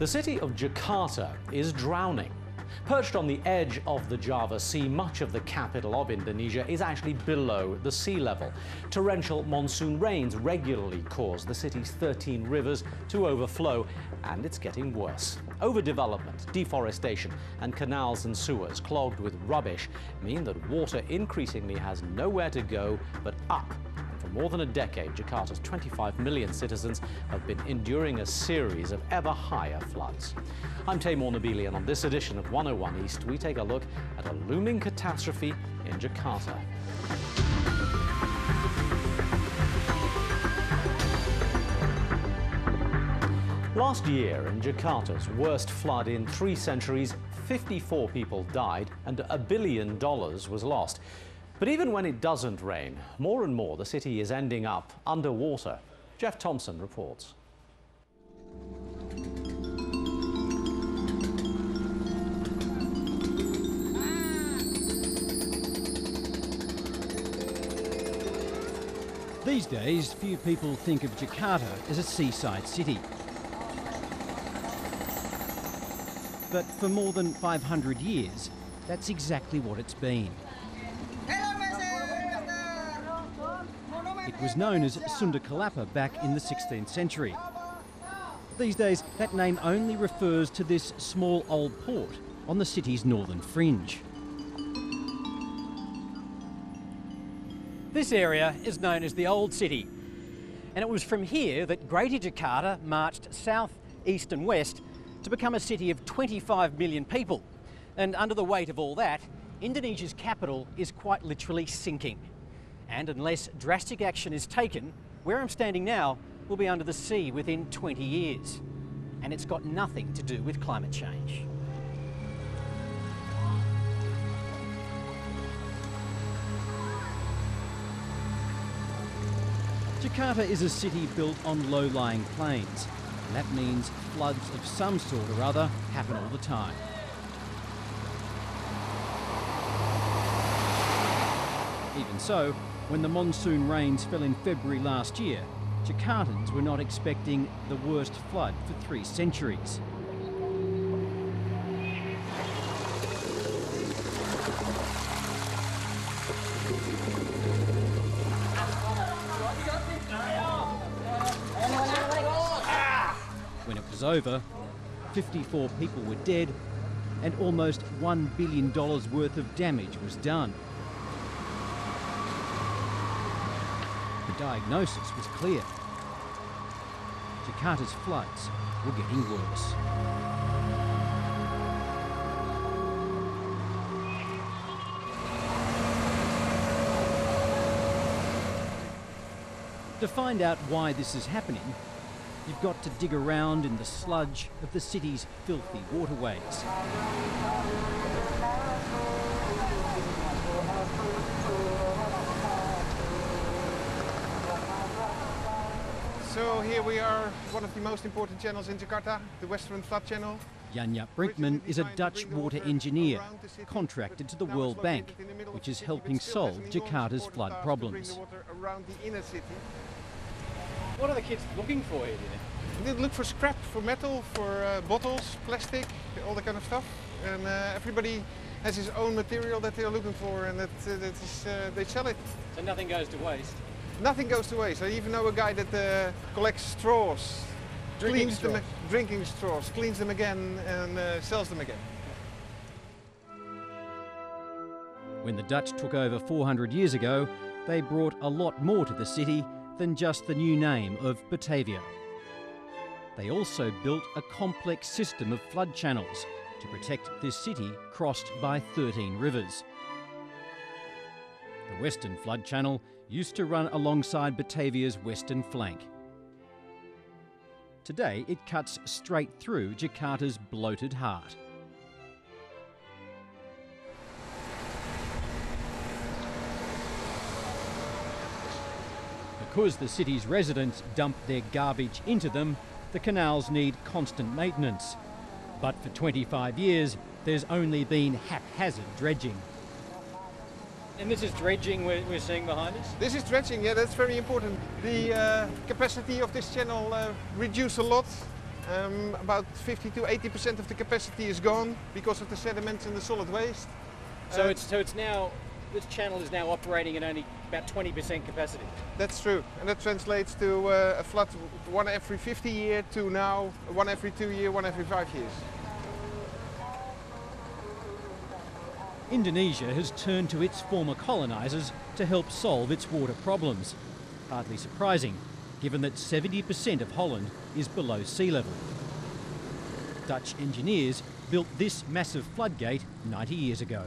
The city of Jakarta is drowning. Perched on the edge of the Java Sea, much of the capital of Indonesia is actually below the sea level. Torrential monsoon rains regularly cause the city's 13 rivers to overflow, and it's getting worse. Overdevelopment, deforestation, and canals and sewers clogged with rubbish mean that water increasingly has nowhere to go but up. For more than a decade, Jakarta's 25 million citizens have been enduring a series of ever higher floods. I'm Taimur Nabili, and on this edition of 101 East, we take a look at a looming catastrophe in Jakarta. Last year, in Jakarta's worst flood in 3 centuries, 54 people died and $1 billion was lost. But even when it doesn't rain, more and more the city is ending up underwater. Jeff Thompson reports. These days, few people think of Jakarta as a seaside city. But for more than 500 years, that's exactly what it's been. It was known as Sunda Kelapa back in the 16th century. These days, that name only refers to this small old port on the city's northern fringe. This area is known as the Old City, and it was from here that Greater Jakarta marched south, east and west to become a city of 25 million people. And under the weight of all that, Indonesia's capital is quite literally sinking. And unless drastic action is taken, where I'm standing now will be under the sea within 20 years. And it's got nothing to do with climate change. Jakarta is a city built on low-lying plains, and that means floods of some sort or other happen all the time. Even so, when the monsoon rains fell in February last year, Jakartans were not expecting the worst flood for 3 centuries. When it was over, 54 people were dead and almost $1 billion worth of damage was done. The diagnosis was clear. Jakarta's floods were getting worse. To find out why this is happening, you've got to dig around in the sludge of the city's filthy waterways. So here we are, one of the most important channels in Jakarta, the Western Flood Channel. JANJAAP BRINKMAN is a Dutch water engineer contracted to the World Bank, which is helping solve Jakarta's flood problems. What are the kids looking for here, do you think? They look for scrap, for metal, for bottles, plastic, all that kind of stuff. And everybody has his own material that they're looking for, and they sell it. So nothing goes to waste? Nothing goes to waste. I even know a guy that collects straws, drinking straws, cleans them again and sells them again. When the Dutch took over 400 years ago, they brought a lot more to the city than just the new name of Batavia. They also built a complex system of flood channels to protect this city crossed by 13 rivers. The Western Flood Channel used to run alongside Batavia's western flank. Today it cuts straight through Jakarta's bloated heart. Because the city's residents dump their garbage into them, the canals need constant maintenance. But for 25 years, there's only been haphazard dredging. And this is dredging we're seeing behind us? This is dredging, yeah, that's very important. The capacity of this channel reduced a lot About 50 to 80% of the capacity is gone because of the sediments and the solid waste. So it's now, this channel is now operating at only about 20% capacity. That's true, and that translates to a flood one every 50 years to now one every 2 years, one every 5 years. Indonesia has turned to its former colonisers to help solve its water problems. Hardly surprising, given that 70% of Holland is below sea level. Dutch engineers built this massive floodgate 90 years ago.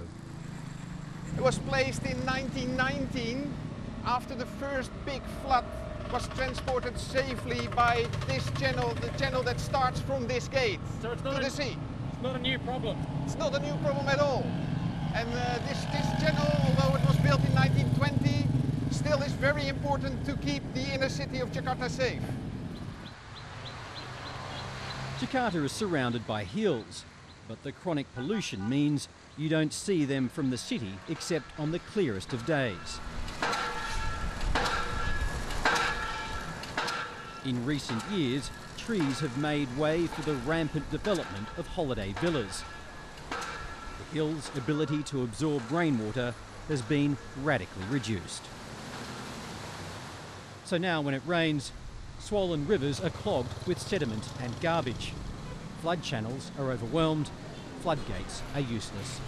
It was placed in 1919 after the first big flood was transported safely by this channel, the channel that starts from this gate to the sea. It's not a new problem. It's not a new problem at all. And this channel, although it was built in 1920, still is very important to keep the inner city of Jakarta safe. Jakarta is surrounded by hills, but the chronic pollution means you don't see them from the city except on the clearest of days. In recent years, trees have made way for the rampant development of holiday villas. The hill's ability to absorb rainwater has been radically reduced. So now when it rains, swollen rivers are clogged with sediment and garbage. Flood channels are overwhelmed, floodgates are useless.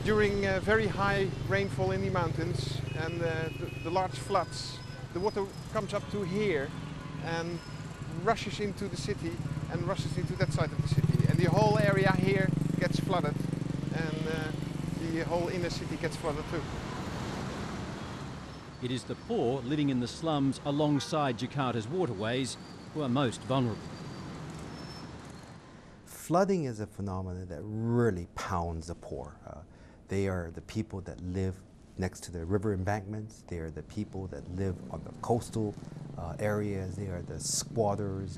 During very high rainfall in the mountains and the large floods, the water comes up to here and rushes into the city and rushes into that side of the city. And the whole area here gets flooded, and the whole inner city gets flooded too. It is the poor living in the slums alongside Jakarta's waterways who are most vulnerable. Flooding is a phenomenon that really pounds the poor. They are the people that live next to the river embankments. They are the people that live on the coastal areas. They are the squatters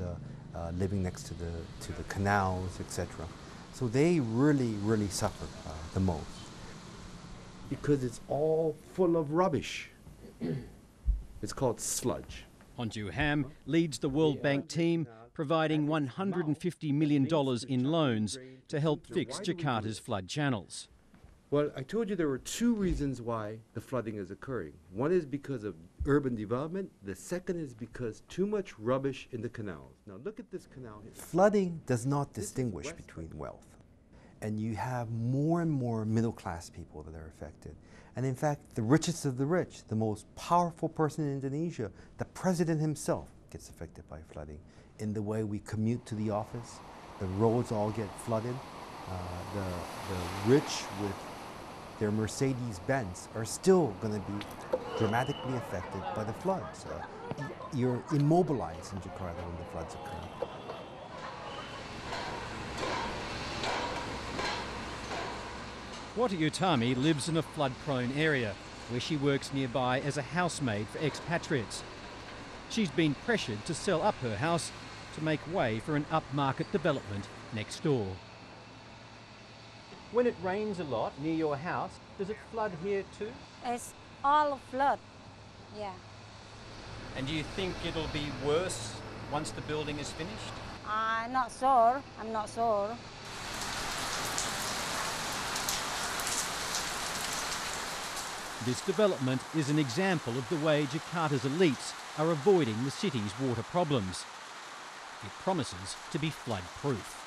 living next to the canals, etc. So they really suffer the most. Because it's all full of rubbish. It's called sludge. Honju Ham leads the World Bank team, providing $150 million in loans to help fix Jakarta's flood channels. Well, I told you there were two reasons why the flooding is occurring. One is because of urban development. The second is because too much rubbish in the canals. Now look at this canal here. Flooding does not distinguish between wealth. And you have more and more middle-class people that are affected. And in fact, the richest of the rich, the most powerful person in Indonesia, the president himself gets affected by flooding. In the way we commute to the office, the roads all get flooded. The rich with their Mercedes-Benz are still going to be dramatically affected by the floods. You're immobilized in Jakarta when the floods occur. Wati UTAMI lives in a flood-prone area where she works nearby as a housemaid for expatriates. She's been pressured to sell up her house to make way for an upmarket development next door. When it rains a lot near your house, does it flood here too? It's all flood, yeah. And do you think it'll be worse once the building is finished? I'm not sure. This development is an example of the way Jakarta's elites are avoiding the city's water problems. It promises to be flood-proof.